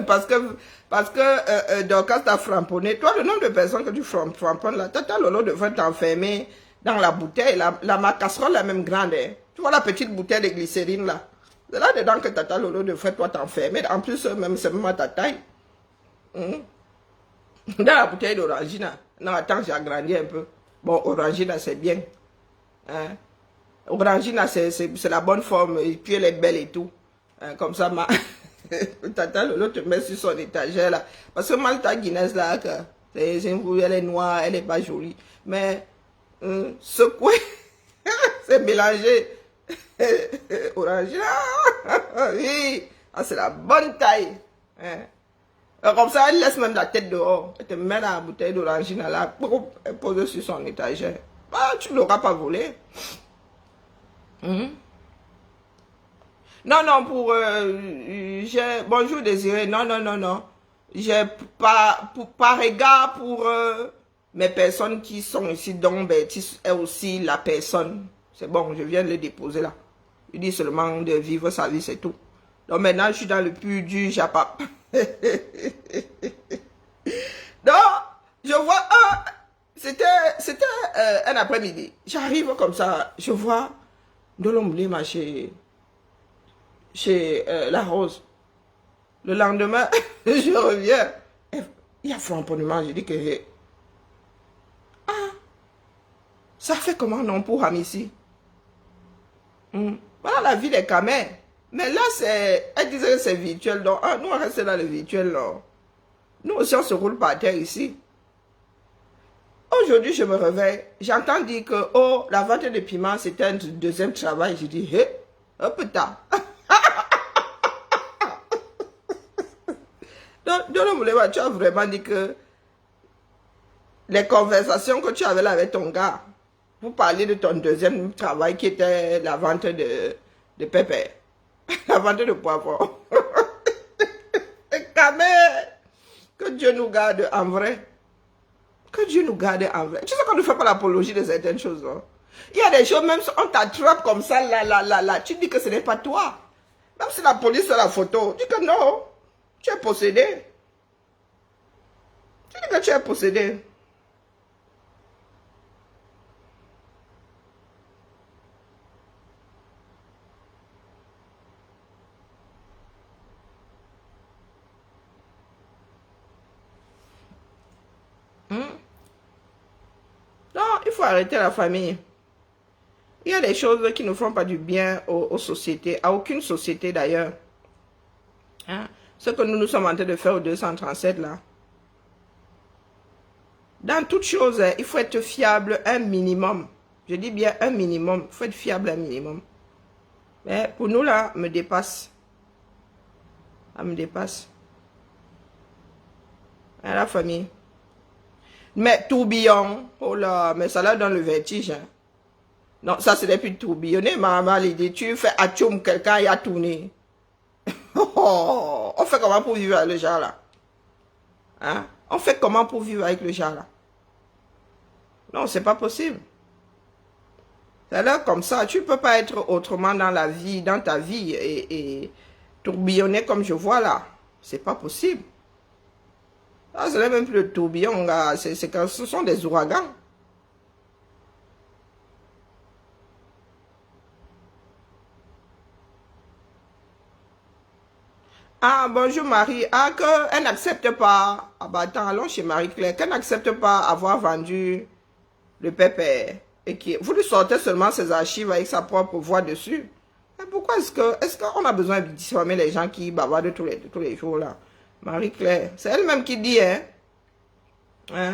parce que Dorcas t'a framponné. Toi, le nombre de personnes que tu framponnes là, Tata Lolo devrait t'enfermer dans la bouteille. Ma casserole la même grande. Hein. Tu vois la petite bouteille de glycérine là. C'est là-dedans que Tata Lolo devrait toi t'enfermer. En plus, même c'est même à ta taille. Dans la bouteille d'orangina. Non, attends, j'ai agrandi un peu. Bon, orangina, c'est bien. Hein? Orangina, c'est la bonne forme. Et puis, elle est belle et tout. Hein, comme ça, Tata Lolo te met sur son étagère là. Parce que Malta Guinness là, elle est noire, elle n'est pas jolie. Mais, secouer, c'est mélangé. Orangina. Oui, ah, c'est la bonne taille. Hein? Comme ça, elle laisse même la tête dehors. Elle te met la bouteille d'orangina là, elle pose sur son étagère. Ah, tu ne l'auras pas volé. Non, non, bonjour Désiré. Non, non, non, non. J'ai par égard pour mes personnes qui sont ici, donc Bêtis est aussi la personne. C'est bon, je viens de le déposer là. Je dis seulement de vivre sa vie, c'est tout. Donc maintenant, je suis dans le puits du Japap. Donc, je vois c'était un après-midi. J'arrive comme ça, je vois Dolomblima chez La Rose. Le lendemain, je reviens. Il y a framponnement. Je dis que ça fait comment non pour Amici? Voilà la vie des camés. Mais là, elle disait que c'est virtuel. Donc, nous, on reste dans le virtuel. Là. Nous aussi, on se roule par terre ici. Aujourd'hui, je me réveille. J'entends dire que, oh, la vente de piment, c'était un deuxième travail. Je dis, hé, un peu tard. Donc, tu as vraiment dit que les conversations que tu avais là avec ton gars, vous parliez de ton deuxième travail qui était la vente de pépé. La vente de poivron. Que Dieu nous garde en vrai. Que Dieu nous garde en vrai. Tu sais qu'on ne fait pas l'apologie de certaines choses. Non? Il y a des choses, même si on t'attrape comme ça, là, tu dis que ce n'est pas toi. Même si la police fait la photo, tu dis que non, tu es possédé. Tu dis que tu es possédé. Non, il faut arrêter la famille. Il y a des choses qui ne font pas du bien aux sociétés, à aucune société d'ailleurs. Hein? Ce que nous sommes en train de faire au 237 là. Dans toute chose, il faut être fiable un minimum. Je dis bien un minimum. Il faut être fiable un minimum. Mais pour nous là, me dépasse. Ça me dépasse. Hein, la famille. Mais tourbillon, oh là, mais ça là donne le vertige. Hein. Non, ça c'est depuis tourbillonner, maman, l'idée, tu fais atchoum, quelqu'un y a tourné. Oh, on fait comment pour vivre avec le genre là? Hein? On fait comment pour vivre avec le genre là? Non, c'est pas possible. C'est là comme ça, tu peux pas être autrement dans la vie, dans ta vie, et tourbillonner comme je vois là. C'est pas possible. Ah, ce n'est même plus le tourbillon, c'est que ce sont des ouragans. Ah, bonjour Marie. Ah, qu'elle n'accepte pas. Ah, bah attends, allons chez Marie-Claire. Qu'elle n'accepte pas avoir vendu le pépé. Et qui, vous lui sortez seulement ses archives avec sa propre voix dessus. Mais pourquoi est-ce qu'on a besoin de diffamer les gens qui bavardent tous les jours là? Marie-Claire, c'est elle-même qui dit, hein?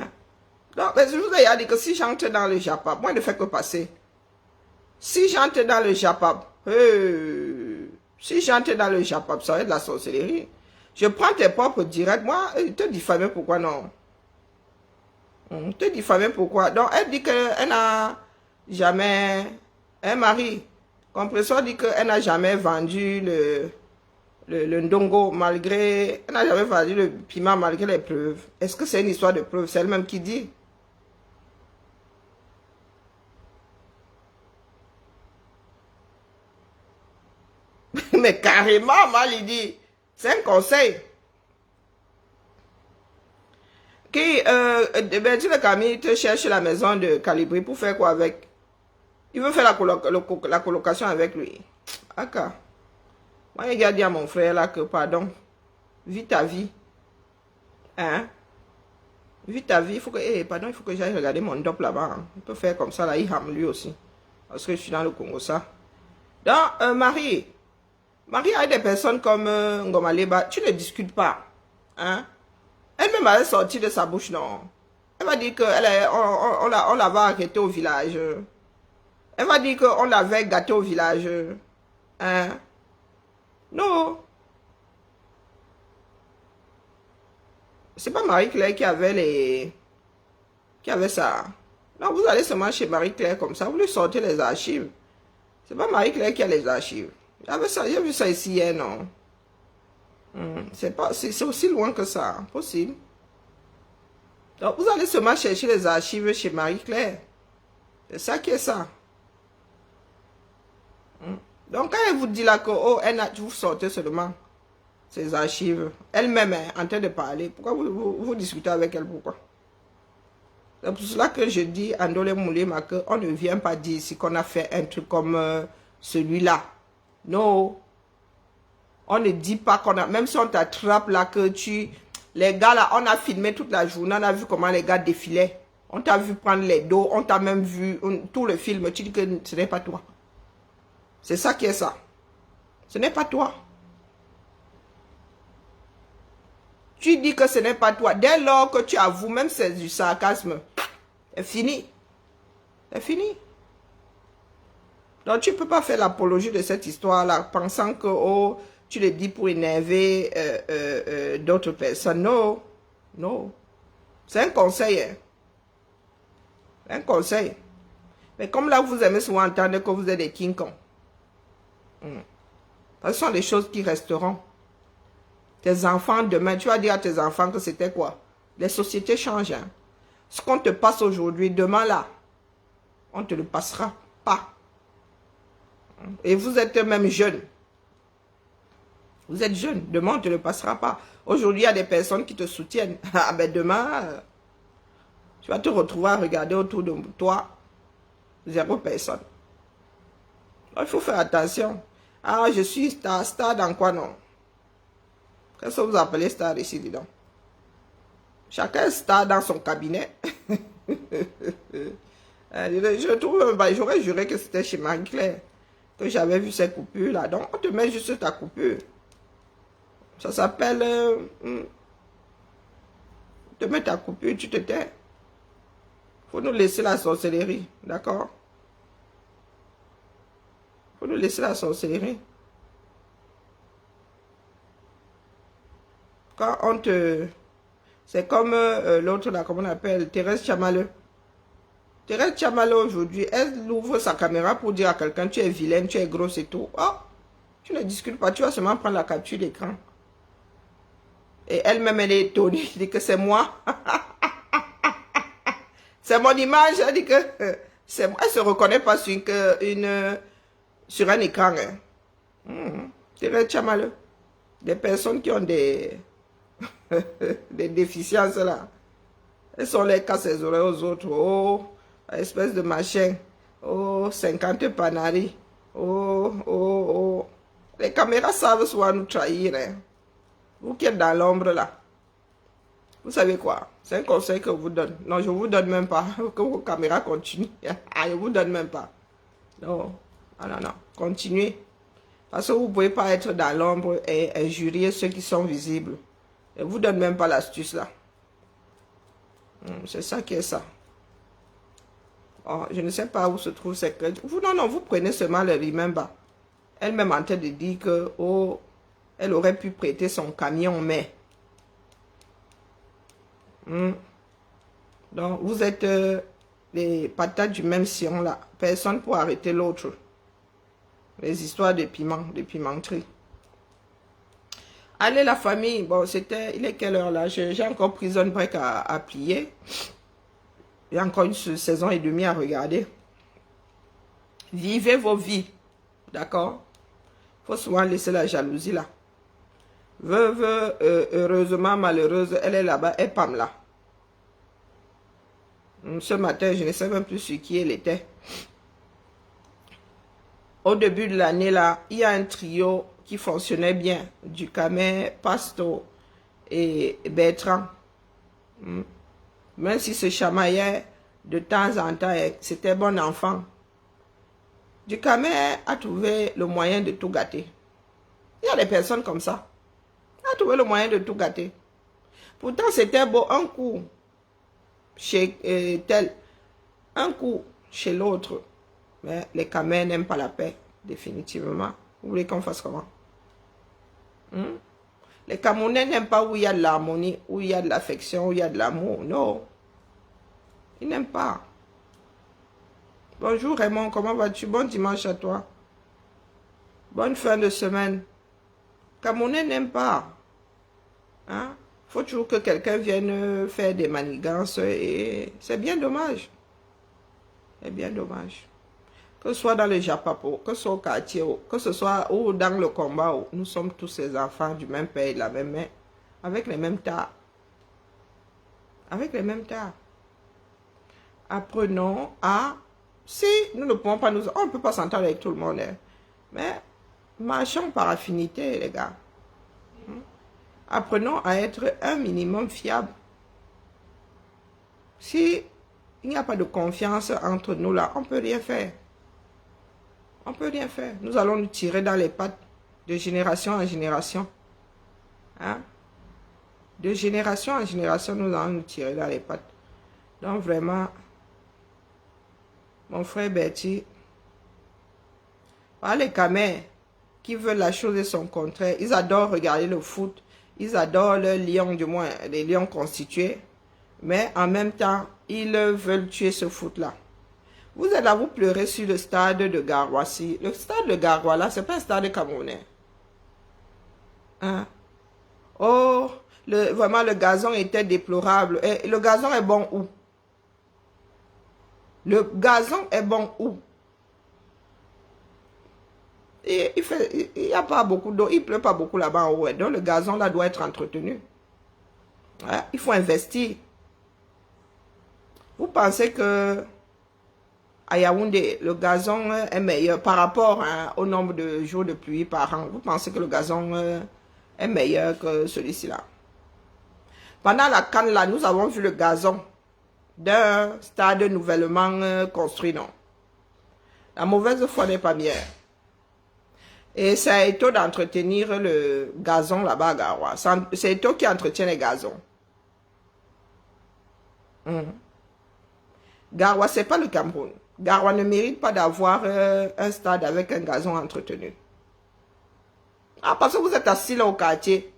Donc, mais je vous ai dit que si j'entre dans le Japap, moi, je ne fais que passer. Si j'entre dans le Japap, si j'entre dans le Japap, ça va être de la sorcellerie. Je prends tes propres directs. Moi, te diffamer, pourquoi non? Te diffamer, pourquoi? Donc, elle dit qu'elle n'a jamais... Un mari, compresseur dit qu'elle n'a jamais vendu le ndongo malgré... Elle n'a jamais vendu le piment malgré les preuves. Est-ce que c'est une histoire de preuves? C'est elle-même qui dit. Mais carrément, Malidi, c'est un conseil. Le Camille te cherche la maison de Calibri pour faire quoi avec? Il veut faire la colocation avec lui. D'accord. Moi, il a dit à mon frère là que, pardon, vis ta vie. Hein? Vis ta vie. Il faut que, pardon, il faut que j'aille regarder mon dop là-bas. Hein. Il peut faire comme ça, là, il rame lui aussi. Parce que je suis dans le Congo, ça. Donc, Marie a des personnes comme Ngoma Leba, tu ne discutes pas. Hein? Elle-même elle est sortie de sa bouche, non. Elle va dire qu'on l'avait arrêtée au village. Elle va dire qu'on l'avait gâtée au village. Hein? Non. C'est pas Marie-Claire qui avait ça. Non, vous allez seulement chez Marie-Claire comme ça, vous lui sortez les archives. C'est pas Marie-Claire qui a les archives. J'ai vu ça ici hier, non. C'est aussi loin que ça, possible. Donc, vous allez seulement chercher les archives chez Marie-Claire. C'est ça qui est ça. Donc, quand elle vous dit là que, oh, vous sortez seulement ces archives, elle-même est en train de parler, pourquoi vous discutez avec elle, pourquoi? C'est pour cela que je dis à Ndole Moulema qu'on ne vient pas dire ici qu'on a fait un truc comme celui-là. Non. On ne dit pas qu'on a... Même si on t'attrape là que tu... Les gars là, on a filmé toute la journée, on a vu comment les gars défilaient. On t'a vu prendre les dos, on t'a même vu tout le film. Tu dis que ce n'est pas toi. C'est ça qui est ça. Ce n'est pas toi. Tu dis que ce n'est pas toi. Dès lors que tu avoues, même si c'est du sarcasme, c'est fini. C'est fini. Donc tu ne peux pas faire l'apologie de cette histoire-là, pensant que oh, tu le dis pour énerver d'autres personnes. Non. Non. C'est un conseil. Hein. Un conseil. Mais comme là, vous aimez souvent entendre que vous êtes des King Kong. Ce sont des choses qui resteront. Tes enfants, demain, tu vas dire à tes enfants que c'était quoi? Les sociétés changent. Hein. Ce qu'on te passe aujourd'hui, demain là, on ne te le passera pas. Et vous êtes même jeune. Vous êtes jeune. Demain, on ne te le passera pas. Aujourd'hui, il y a des personnes qui te soutiennent. Ah ben demain, tu vas te retrouver à regarder autour de toi. 0 personne. Donc, il faut faire attention. Ah, je suis star. Star dans quoi, non? Qu'est-ce que vous appelez star ici, dis donc? Chacun est star dans son cabinet. Je trouve, j'aurais juré que c'était chez Marie-Claire que j'avais vu ces coupures là. Donc, on te met juste ta coupure. Ça s'appelle... te met ta coupure, tu te tais. Faut nous laisser la sorcellerie, d'accord? Faut nous laisser la sorcellerie. Quand on te... C'est comme l'autre là, comment on appelle, Thérèse Chamaleux. Thérèse Chamaleux aujourd'hui, elle ouvre sa caméra pour dire à quelqu'un, tu es vilaine, tu es grosse et tout. Oh, tu ne discutes pas, tu vas seulement prendre la capture d'écran. Et elle-même, elle est étonnée, elle dit que c'est moi. C'est mon image, elle dit que c'est moi. Elle ne se reconnaît pas sur, sur un écran. Hein. Thérèse Chamaleux. Des personnes qui ont des... des déficiences là. Elles sont les cassent les oreilles aux autres. Oh, espèce de machin. Oh, 50 panaris. Oh, oh, oh. Les caméras savent souvent nous trahir. Hein. Vous qui êtes dans l'ombre là. Vous savez quoi? C'est un conseil que je vous donne. Non, je ne vous donne même pas. Que vos caméras continuent. Je ne vous donne même pas. Non, non, non, non. Continuez. Parce que vous ne pouvez pas être dans l'ombre et injurier ceux qui sont visibles. Je ne vous donne même pas l'astuce là. C'est ça qui est ça. Oh, je ne sais pas où se trouve cette clé. Vous, non, vous prenez seulement le remember. Elle-même en train de dire que, oh, elle aurait pu prêter son camion, mais... Donc, vous êtes les patates du même sillon là. Personne pour arrêter l'autre. Les histoires de piment, de pimenterie. Allez, la famille. Bon, c'était... Il est quelle heure là? J'ai encore prison break à plier. Il y a encore une saison et demie à regarder. Vivez vos vies. D'accord? Il faut souvent laisser la jalousie là. Veuve, heureusement, malheureuse, elle est là-bas, elle pam là. Ce matin, je ne sais même plus sur qui elle était. Au début de l'année là, il y a un trio qui fonctionnait bien. Ducamel, Pasto et Bertrand. Même si se chamaillait de temps en temps, c'était bon enfant. Ducamel a trouvé le moyen de tout gâter. Il y a des personnes comme ça. A trouvé le moyen de tout gâter. Pourtant, c'était beau. Un coup chez tel, un coup chez l'autre. Mais les Camerounais n'aiment pas la paix, définitivement. Vous voulez qu'on fasse comment? Les Camerounais n'aiment pas où il y a de l'harmonie, où il y a de l'affection, où il y a de l'amour. Non. Ils n'aiment pas. Bonjour Raymond, comment vas-tu? Bon dimanche à toi. Bonne fin de semaine. Camerounais n'aiment pas. Hein? Faut toujours que quelqu'un vienne faire des manigances et c'est bien dommage. C'est bien dommage. Que ce soit dans le Japapo, que ce soit au quartier, que ce soit ou dans le combat, nous sommes tous ces enfants du même père et de la même mère, avec les mêmes tas. Avec les mêmes tas. Apprenons à... Si nous ne pouvons pas nous... On ne peut pas s'entendre avec tout le monde. Hein, mais marchons par affinité, les gars. Apprenons à être un minimum fiable. Si il n'y a pas de confiance entre nous là, on ne peut rien faire. On ne peut rien faire. Nous allons nous tirer dans les pattes de génération en génération. Hein? De génération en génération, nous allons nous tirer dans les pattes. Donc vraiment, mon frère Bertie, les Camerounais qui veulent la chose et son contraire, ils adorent regarder le foot, ils adorent le lion, du moins les lions constitués, mais en même temps, ils veulent tuer ce foot-là. Vous êtes là, vous pleurez sur le stade de Garoua. Le stade de Garoua, là, c'est pas un stade camerounais. Hein? Oh, vraiment, le gazon était déplorable. Et le gazon est bon où? Le gazon est bon où? Et il n'y a pas beaucoup d'eau, il ne pleut pas beaucoup là-bas en haut. Donc le gazon là doit être entretenu. Hein? Il faut investir. Vous pensez que à Yaoundé, le gazon est meilleur par rapport au nombre de jours de pluie par an? Vous pensez que le gazon est meilleur que celui-ci là? Pendant la CAN là, nous avons vu le gazon d'un stade nouvellement construit, non? La mauvaise foi n'est pas bien. Et c'est Eto d'entretenir le gazon là-bas à Garoua. C'est Eto qui entretient les gazons. Garoua, ce n'est pas le Cameroun. Garoua ne mérite pas d'avoir un stade avec un gazon entretenu. Ah, parce que vous êtes assis là au quartier.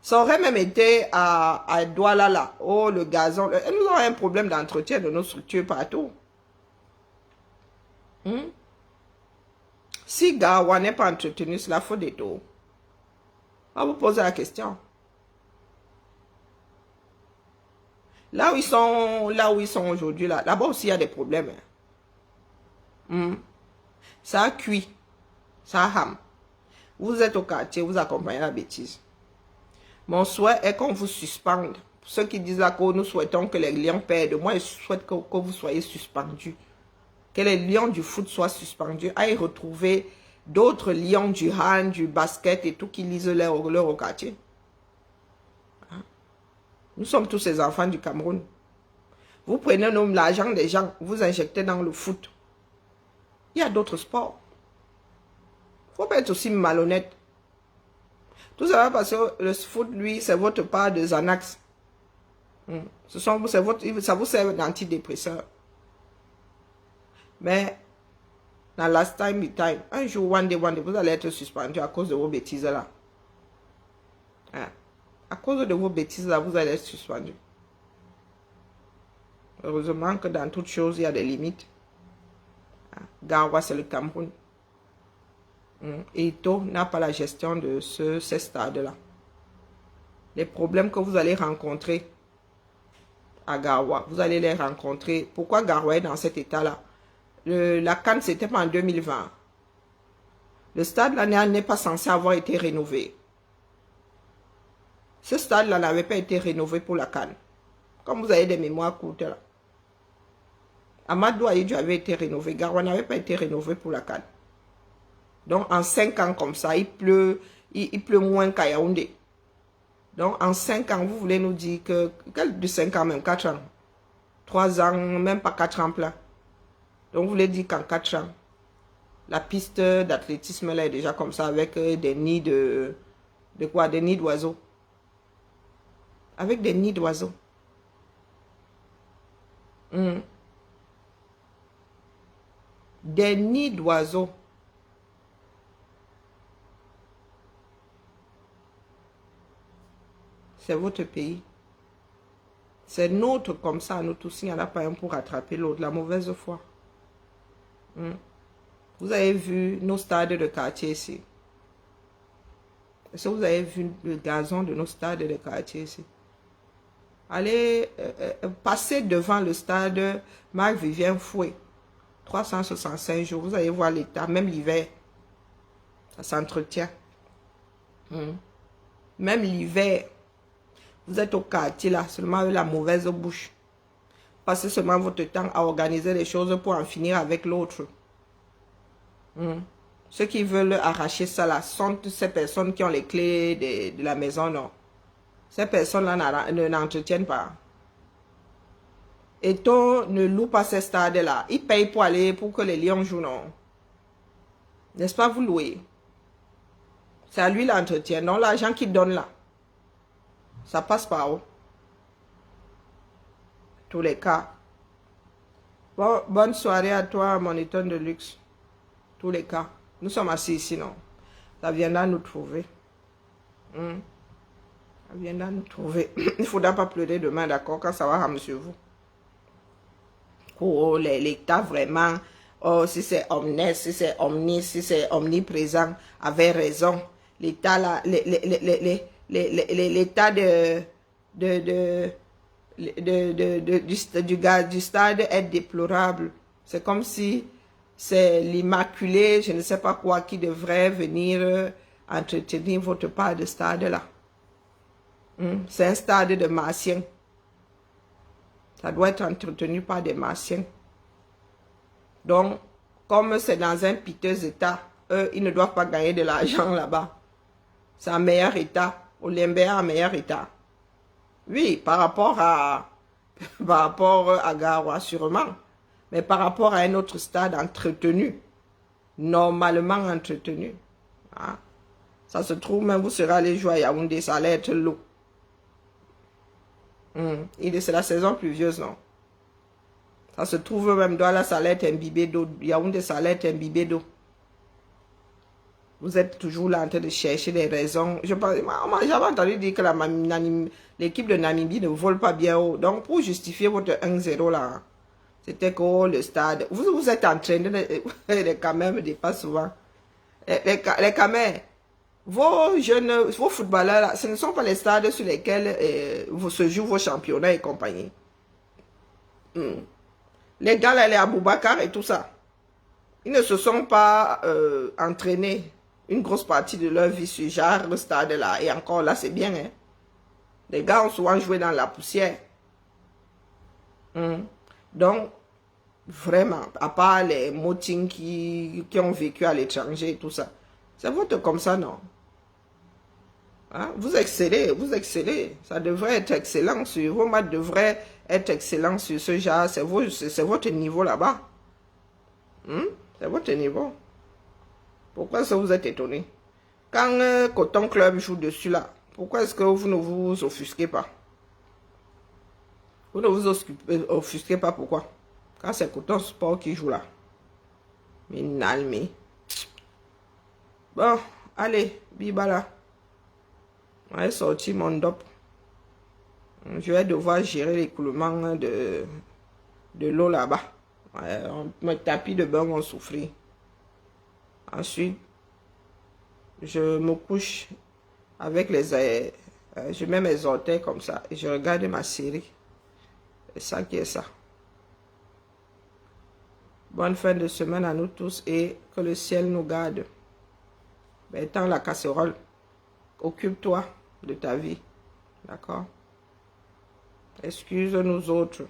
Ça aurait même été à Douala là. Oh, le gazon. Nous avons un problème d'entretien de nos structures partout. Si Garoua n'est pas entretenu, cela faut des taux. On va vous poser la question. Là où ils sont aujourd'hui, là-bas aussi il y a des problèmes. Ça a cuit. Ça a ham. Vous êtes au quartier, vous accompagnez la bêtise. Mon souhait est qu'on vous suspende. Pour ceux qui disent là que nous souhaitons que les lions perdent, moi je souhaite que vous soyez suspendus. Que les lions du foot soient suspendus. À y retrouver d'autres lions du hand, du basket et tout qui lisent leur au quartier. Nous sommes tous ces enfants du Cameroun. Vous prenez l'argent des gens, vous injectez dans le foot. Il y a d'autres sports. Il ne faut pas être aussi malhonnête. Tout ça parce que le foot, lui, c'est votre part de Xanax. Ça vous sert d'antidépresseur. Mais, dans last time, un jour, one day, vous allez être suspendu à cause de vos bêtises là. Hein? À cause de vos bêtises là, vous allez être suspendu. Heureusement que dans toutes choses, il y a des limites. Hein? Garoua, c'est le Cameroun. Et Ito n'a pas la gestion de ces stades-là. Les problèmes que vous allez rencontrer à Garoua, vous allez les rencontrer. Pourquoi Garoua est dans cet état-là? La CAN, c'était pas en 2020. Le stade là n'est pas censé avoir été rénové. Ce stade-là n'avait pas été rénové pour la CAN. Comme vous avez des mémoires courtes là. Amadou Aïdjo avait été rénové. Garoua n'avait pas été rénové pour la CAN. Donc, en 5 ans comme ça, il pleut moins qu'à Yaoundé. Donc, en 5 ans, vous voulez nous dire que... De 5 ans même, 4 ans. 3 ans, même pas 4 ans plein. Donc, vous voulez dire qu'en 4 ans, la piste d'athlétisme là est déjà comme ça, avec des nids de quoi? Des nids d'oiseaux. Avec des nids d'oiseaux. Des nids d'oiseaux. C'est votre pays. C'est notre comme ça, nous tous, il n'y en a pas un pour rattraper l'autre. La mauvaise foi. Vous avez vu nos stades de quartier ici. Est-ce que vous avez vu le gazon de nos stades de quartier ici? Allez passer devant le stade Marc-Vivien Fouet. 365 jours. Vous allez voir l'état, même l'hiver. Ça s'entretient. Même l'hiver. Vous êtes au quartier là, seulement avec la mauvaise bouche. Passez seulement votre temps à organiser les choses pour en finir avec l'autre. Ceux qui veulent arracher ça là sont ces personnes qui ont les clés de la maison, non. Ces personnes-là n'entretiennent pas. Et on ne loue pas ces stades-là. Ils payent pour aller, pour que les lions jouent, non. N'est-ce pas, vous louez? C'est à lui l'entretien. Non, l'argent qu'il donne là. Ça passe par où? Tous les cas. Bon, bonne soirée à toi, mon étonne de luxe. Tous les cas. Nous sommes assis ici, non? Ça viendra nous trouver. Ça viendra nous trouver. Il ne faudra pas pleurer demain, d'accord? Quand ça va ramener sur vous. Oh, l'État vraiment, oh, si c'est omnes, si c'est omnis, si c'est omniprésent, avait raison. L'État là, l'état du stade est déplorable. C'est comme si c'est l'immaculé, je ne sais pas quoi, qui devrait venir entretenir votre part de stade là. C'est un stade de martiens. Ça doit être entretenu par des martiens. Donc, comme c'est dans un piteux état, eux, ils ne doivent pas gagner de l'argent là-bas. C'est un meilleur état. Olympia a un meilleur état. Oui, par rapport à Garoua, sûrement. Mais par rapport à un autre stade entretenu. Normalement entretenu. Hein? Ça se trouve, même vous serez allé jouer à Yaoundé, ça allait être l'eau. C'est la saison pluvieuse, non? Ça se trouve même Douala, ça allait être imbibé d'eau. Yaoundé, ça allait être imbibé d'eau. Vous êtes toujours là en train de chercher des raisons. J'avais entendu dire que l'équipe de Namibie ne vole pas bien haut. Donc, pour justifier votre 1-0 là, c'était que le stade... Vous êtes entraîné, les Camers me dépassent souvent. Les Camers, vos jeunes, vos footballeurs, là, ce ne sont pas les stades sur lesquels se jouent vos championnats et compagnie. Les gars, là, les Aboubakar et tout ça, ils ne se sont pas entraînés une grosse partie de leur vie sur genre le stade là. Et encore là, c'est bien. Hein? Les gars ont souvent joué dans la poussière. Donc, vraiment, à part les motins qui ont vécu à l'étranger et tout ça, c'est votre comme ça, non? Hein? Vous excellez, vous excellez. Ça devrait être excellent. Vos maths devraient être excellents sur ce genre. C'est votre niveau là-bas. C'est votre niveau. Pourquoi est-ce que vous êtes étonné? Quand Coton Club joue dessus là, pourquoi est-ce que vous ne vous offusquez pas? Vous ne vous offusquez pas, pourquoi? Quand c'est Coton Sport qui joue là. Mais nalmi. Bon, allez, bibala. On va sortir mon dop. Je vais devoir gérer l'écoulement de l'eau là-bas. Mes tapis de bain vont souffrir. Ensuite, je me couche avec les... je mets mes orteils comme ça et je regarde ma série. C'est ça qui est ça. Bonne fin de semaine à nous tous et que le ciel nous garde. Ben, étends la casserole. Occupe-toi de ta vie. D'accord? Excuse nous autres.